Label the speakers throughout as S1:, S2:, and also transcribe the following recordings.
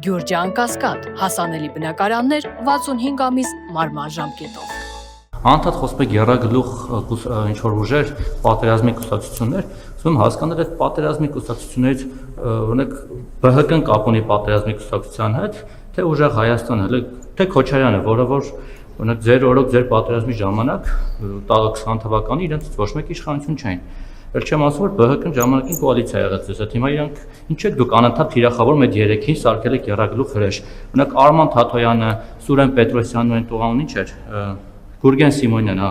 S1: Գյուրջան Կասկադ, հասանելի բնակարաններ 65 ամիս մարման ժամկետով։
S2: Անդադ խոսում եք եռագլուխ ինչ-որ ուժեր, պատերազմի կուսակցություններ, ուսում հասկանալ այդ պատերազմի կուսակցություններից օրինակ ԲՀԿ-ն կապ ունի պատերազմի կուսակցության հետ, թե ուժեղ Հայաստանը, թե Քոչարյանը, որը որ օրինակ ձեր օրոք ձեր պատերազմի ժամանակ 20 թվականին իրենց ոչ մեկ իշխանություն չէին։ Էլ չեմ ասում, որ ԲՀԿ-ն ժամանակին կոալիցիա եղած է, հիմա իրանք ինչ եք դուք անընդհատ թիրախավորում այդ երեքին սարքել եք եռագլուխ հրեշ։ Օրինակ Արման Թաթոյանը, Սուրեն Պետրոսյանն ու այն տղան ինչ էր, Գուրգեն Սիմոնյանն,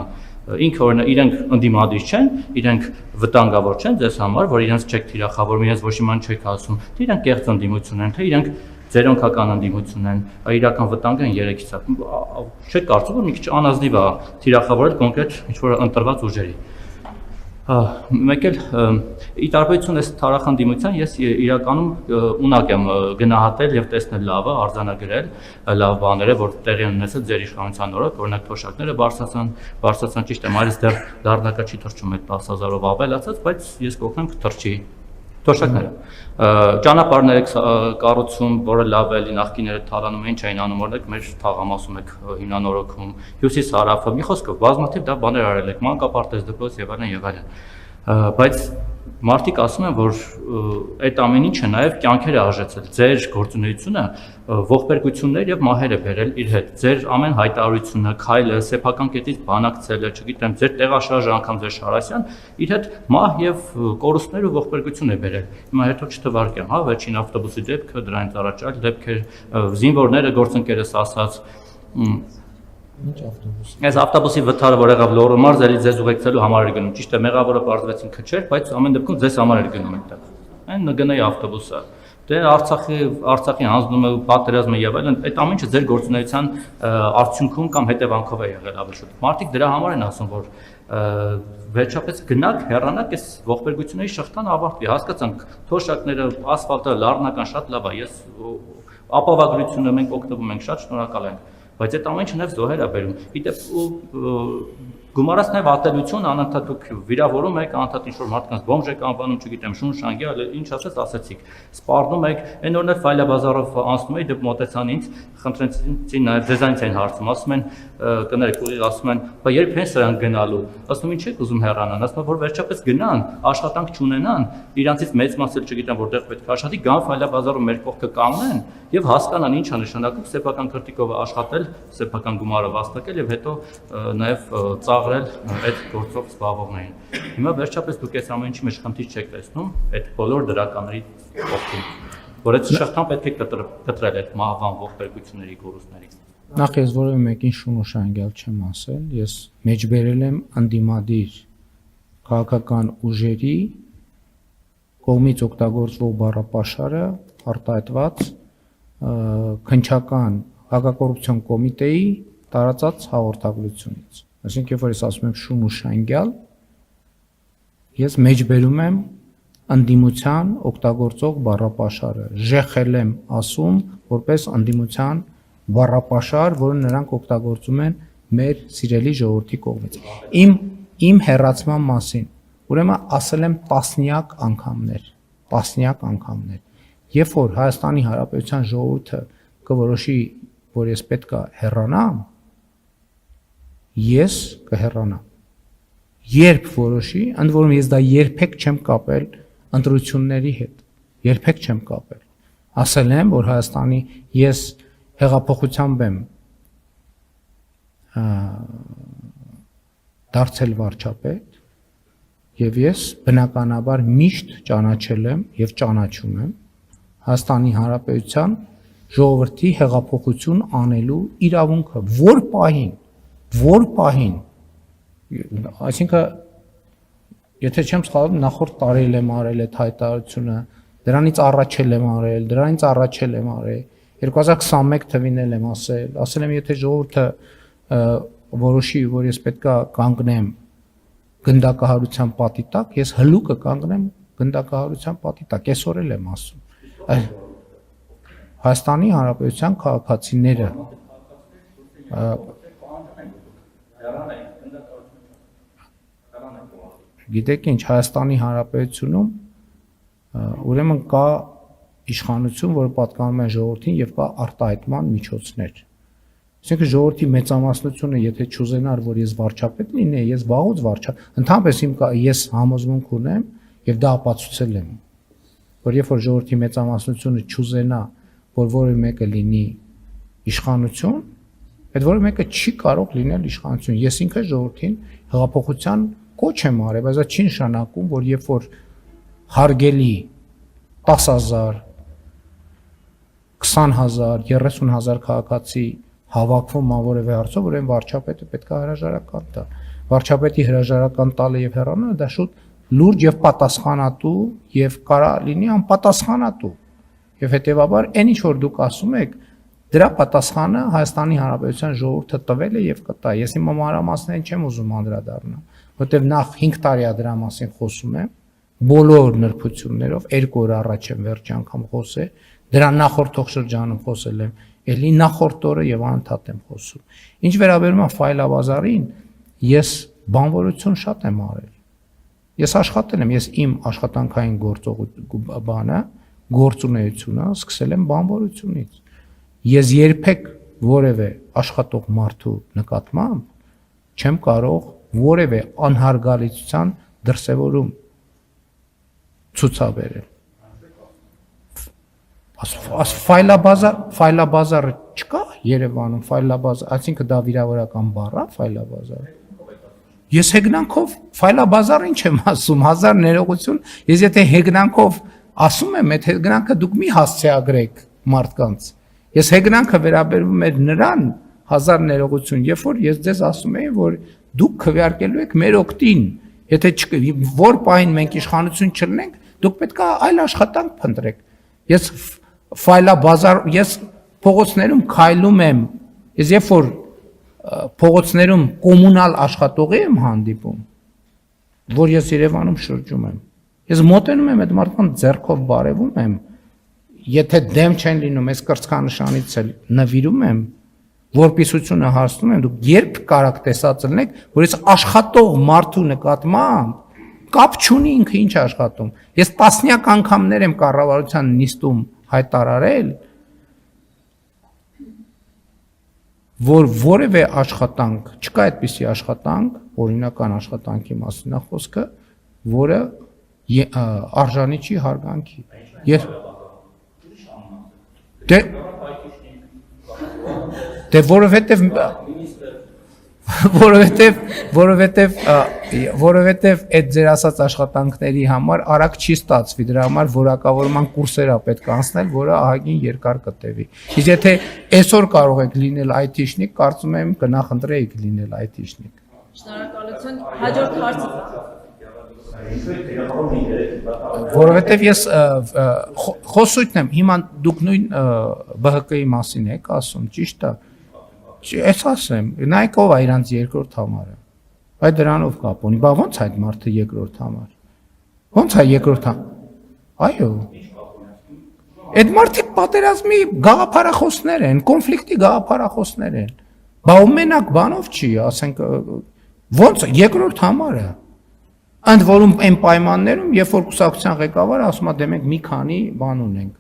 S2: ինքը օրինակ իրենք ընդդիմադիր չեն, իրենք վտանգավոր չեն ձեզ համար, որ իրենց չեք թիրախավորում, իրենց ոչ իման չեք ասում, թե իրենք կեղծ ընդդիմություն են, թե իրենք ձերոնքական ընդդիմություն են, իրական վտանգ են երեքից։ Չեք կարծում, որ մի քիչ անազնիվ է թիրախավորել կոնկրետ ինչ-որ ընտրված ուժերի։ Մեկ էլ ի տարբերություն այս թարախ ընդդիմության ես իրականում ունակ եմ գնահատել եւ տեսնել լավը, արձանագրել լավ բաները, որ տեղի են ունեցել ձեր իշխանության օրոք, օրինակ թոշակները բարձրացան ճիշտ է, այլից դեռ դառնակա չի թռչում այդ 10,000-ով ավելացած, բայց ես կօգնեմ կթռչի թոշակները։ Ճանապարհներ եք կառուցում, որը լավ է, նախկիները թալանում էին, չէին անում, օրինակ մեր թաղամասում եք հիմնանորոգում, հյուսիս-հարավը, մի խոսքով բազմաթիվ դա բաներ արել եք, մանկապարտեզ դպրոց եւ այլն եւ այլն։ Բայց մարդիկ ասում են, որ այդ ամեն ինչը նաև կյանքեր է արժեցել, ձեր գործունեությունը ողբերգություններ եւ մահեր է բերել իր հետ, ձեր ամեն հայտարարությունը, քայլը, սեփական կետից բանակցելը, չգիտեմ, ձեր տեղաշարժը անգամ ձեր Շարասյան իր հետ մահ եւ կորուստներ ու ողբերգություն է բերել։ Հիմա հետո չթվարկեմ, հա, վերջին ավտոբուսի դեպքը, դրանից առաջ այլ դեպքեր, զինվորները գործընկերս ասած
S3: Ինչ ավտոբուս։
S2: Այս ավտոբուսի վթարը, որ եղավ Լոռու մարզ, էլի ձեզ ուղեկցելու համար էր գնում։ Ճիշտ է, մեղավորը պարզվեցին քչեր, բայց ամեն դեպքում ձեզ համար էր գնում այդտեղ։ Այն գնայի ավտոբուսը։ Դե Արցախի հանձնումը, պատերազմը եւ այլն, այդ ամեն ինչը ձեր գործունեության արդյունքում կամ հետևանքով է եղել ավելի շուտ։ Մարդիկ դրա համար են ասում, որ վերջապես գնաք, հեռանաք, այս ողբերգությունների շղթան ավարտվի, հասկացանք, թոշակները, ասֆալտը, լառնական շատ լավ է, ես ապավագրությունը մենք օգտվում ենք, շատ շնորհակալ ենք։ Բայց այդ ամեն ինչը նաև զոհեր է բերում։ Գիտեք, գումարած նաև ատելություն, անընդհատ դուք վիրավորում եք, անընդհատ ինչ-որ մարդկանց բոմժ եք անվանում, չգիտեմ, շուն շանգյալ, ինչ ասեցիք, սպառնում եք, այն օրներ Ֆայլաբազարով անցնում էի, դեպ մոտեցան ինձ, խնդրեցին նաև ձեզանից են հարցում, ասում են, կներեք, ուղիղ ասում են, բա երբ են սրանք գնալու, ասում ինչ եք ուզում հեռանան, ասում որ վերջապես գնան, աշխատանք չունենան, իրանցից մեծ մաս էլ չգիտեմ որտեղ պետք է աշխատի, գան Ֆայլաբազարով մեր կողքը կանգնեն եւ հասկանան ինչ է նշանակում սեփական քրտիկով աշխատել, սեփական գումարը վաստակել եւ հետո նաեւ ծաղրել այդ գործով զբաղվողներին։ Հիմա վերջապես դուք այս ամեն ինչի մեջ խնդիր չեք տեսնում այդ բոլոր դրականների կողքին, որ այդ շղթան պետք է կտրել այդ մահվան ողբերգությունների կորուստների։
S3: Նախ ես որևէ մեկին շունուշանգյալ չեմ ասել, ես մեջբերել եմ անդիմադիր քաղաքական ուժերի կողմից օգտագործվող բառապաշարը արտահայտված քննչական հակակոռուպցիոն կոմիտեի տարածած հաղորդագրությունից։ Այսինքն, երբ որ ես ասում եմ շունուշանգյալ, ես մեջբերում եմ ընդդիմության օգտագործող բառապաշարը, ժեխել եմ ասում որպես ընդդիմության բառապաշար, որը նրանք օգտագործում են մեր սիրելի ժողովրդի կողմից։ Իմ հեռացման մասին, ուրեմն ասել եմ տասնյակ անգամներ, երբ որ Հայաստանի Հանրապետության ժողովուրդը կորոշի, որ ես պետք է հեռանամ, ես կհեռանամ։ Երբ որոշի, ընդ որում ես դա երբեք չեմ կապել ընտրությունների հետ, երբեք չեմ կապել։ Ասել եմ, որ Հայաստանի ես հեղափոխությամբ եմ դարձել վարչապետ եւ ես բնականաբար միշտ ճանաչել եմ եւ ճանաչում եմ Հայաստանի Հանրապետության ժողովրդի հեղափոխություն անելու իրավունքը, որ պահին, այսինքն, եթե չեմ սխալվում, նախորդ տարի եմ արել այդ հայտարարությունը, դրանից առաջ եմ արել, 2021 թվին եմ ասել եմ, եթե ժողովուրդը որոշի, որ ես պետքա կանգնեմ գնդակահարության պատի տակ, ես հլուկը կանգնեմ գնդակահարության պատի տակ, այսօր եմ ասում։ Հայաստանի Հանրապետության քաղաքացիները գիտեք ինչ, Հայաստանի Հանրապետությունում ուրեմն կա իշխանություն, որը պատկանում է ժողովրդին եւ կա արտահայտման միջոցներ։ Այսինքն ժողովրդի մեծամասնությունը, եթե չուզենար, որ ես վարչապետ լինեի, ես վաղուց ընդհանրապես ես համոզմունք ունեմ եւ դա ապացուցել եմ, որ երբ որ ժողովրդի մեծամասնությունը չուզենա, որ որևէ մեկը լինի իշխանություն, այդ որևէ մեկը չի կարող լինել իշխանություն։ Ես ինքս ժողովրդին հեղափոխության կոչ եմ արել, բայց դա չի նշանակում, որ երբ որ հարգելի 10,000, 20,000, 30,000 քաղաքացի հավաքվում ան որևէ հարցով, ուրեմն վարչապետը պետք է հրաժարական տա։ Վարչապետի հրաժարական տալը եւ հեռանալը դա շուտ լուրջ եւ պատասխանատու եւ կարա լինի անպատասխանատու։ Եվ հետեւաբար այն ինչ որ դուք ասում եք, դրա պատասխանը Հայաստանի Հանրապետության ժողովուրդը տվել է եւ կտա։ Ես իմ մանրամասներին չեմ ուզում անդրադառնալ, որտեւ նախ 5 տարի է դրա մասին խոսում եմ, բոլոր նրբություններով 2 օր առաջ եմ վերջ անգամ խոսել, դրա նախորդող շրջանում խոսել եմ, ելի նախորդ օրը եւ անընդհատ եմ խոսում։ Ինչ վերաբերում է ֆայլաբազարին, ես բանվորություն շատ եմ արել։ Ես աշխատել եմ, ես իմ աշխատանքային գործունեությունը սկսել եմ բանվորությունից։ Ես երբեք որևէ աշխատող մարդու նկատմամբ չեմ կարող որևէ անհարգալիցության դրսևորում ցուցաբերել։ Ֆայլաբազարը չկա Երևանում, ֆայլաբազար, այսինքն դա վիրավորական բառ է ֆայլաբազարը։ Ես հեգնանքով ֆայլաբազար ինչ եմ ասում, 1000 ներողություն, ես եթե հեգնանքով ասում եմ, այդ հեգնանքը դուք մի հասցեագրեք մարդկանց։ Ես հեգնանքը վերաբերվում էր նրան 1000 ներողություն, երբ որ ես ձեզ ասում եմ, որ դուք քվեարկելու եք մեր օգտին, եթե որ պահին մենք իշխանություն չլինենք, դուք պետք է այլ աշխատանք փնտրեք։ Ես ֆայլաբազար, ես փողոցներում քայլում եմ, ես երբ որ փողոցներում կոմունալ աշխատողի եմ հանդիպում, որ ես Երևանում շրջում եմ, ես մոտենում եմ այդ մարդկանց ձեռքով բարևում եմ, եթե դեմ չեն լինում, ես կրծքանշանից էլ նվիրում եմ, որպիսությունը հարցնում եմ, դուք երբ կարաք տեսած լինեք, որ ես աշխատող մարդու նկատմամբ կապ չունի ինքը ինչ աշխատում։ Ես տասնյակ անգամներ եմ կառավարության նիստում հայտարարել, որ որևէ աշխատանք, չկա այդպիսի աշխատանք, օրինական աշխատանքի մասին է խոսքը, որը արժանի չի հարգանքի։ Ես դե որովհետև այդ ձեր ասած աշխատանքների համար արագ չի ստացվի, դրա համար որակավորման կուրսեր է պետք անցնել, որը ահագին երկար կտևի։ Իսկ եթե այսօր կարող եք լինել IT-շնիկ, կարծում եմ կնախընտրեիք լինել IT-շնիկ։
S4: Շնորհակալություն, հաջորդ հարցը։
S3: Որովհետև ես խոսույթն եմ, հիմա դուք նույն ԲՀԿ-ի մասին եք ասում, ճիշտ է։ Ես ասեմ, նայեք ով է իրանց երկրորդ համարը։ Այդ դրանով կապ ունի։ Բա ո՞նց է այդ մարդը երկրորդ համար։ Ո՞նց է երկրորդ համ։ Այո։ Այդ մարդիկ պատերազմի գաղափարախոսներ են, կոնֆլիկտի գաղափարախոսներ են։ Բա ու մենակ բանով չի, ասենք ո՞նց է երկրորդ համարը։ Ընդ որում այն պայմաններում, երբ որ կուսակցության ղեկավարը ասում է դե մենք մի քանի բան ունենք։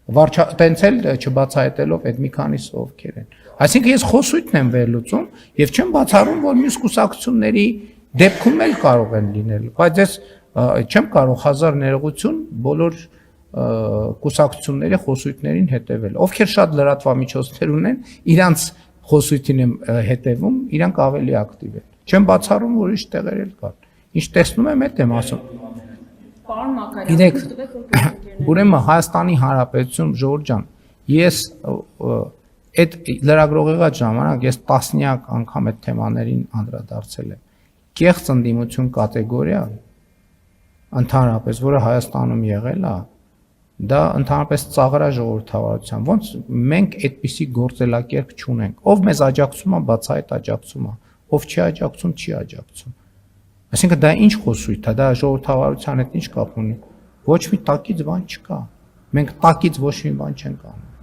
S3: Տենց էլ չբացահայտելով այդ մի քանիսը ովքեր են։ Այսինքն ես խոսույթն եմ վերլուծում եւ չեմ բացառում, որ մյուս կուսակցությունների դեպքում էլ կարող են լինել, բայց ես չեմ կարող 1000 ներողություն բոլոր կուսակցությունների խոսույթներին հետևել։ Ովքեր շատ լրատվամիջոցներ ունեն, իրանց խոսույթին եմ հետևում, իրանք ավելի ակտիվ են։ Չեմ բացառում, որ ուրիշ տեղեր էլ կան։ Ինչ տեսնում եմ, այդ եմ ասում։
S4: Պարոն Մակարյան,
S3: Գիտեք, ուրեմն Հայաստանի Հանրապետություն Ժորժ ջան, ես այդ լրագրողի ժամանակ ես տասնյակ անգամ այդ թեմաներին անդրադարձել եմ։ Կեղծ ընդդիմություն կատեգորիա ընդհանրապես, որը Հայաստանում եղել է, դա ընդհանրապես ծաղրա ժողովրդավարության։ Ոնց մենք այդպիսի գործելակերպ չունենք։ Ով մեզ աջակցում է, բացահայտ աջակցում է, ով չի աջակցում, չի աջակցում։ Այսինքն դա ինչ խոսույթ է, դա ժողովրդավարության հետ ինչ կապ ունի։ Ոչ մի տակից բան չկա։ Մենք տակից ոչ մի բան չենք անում։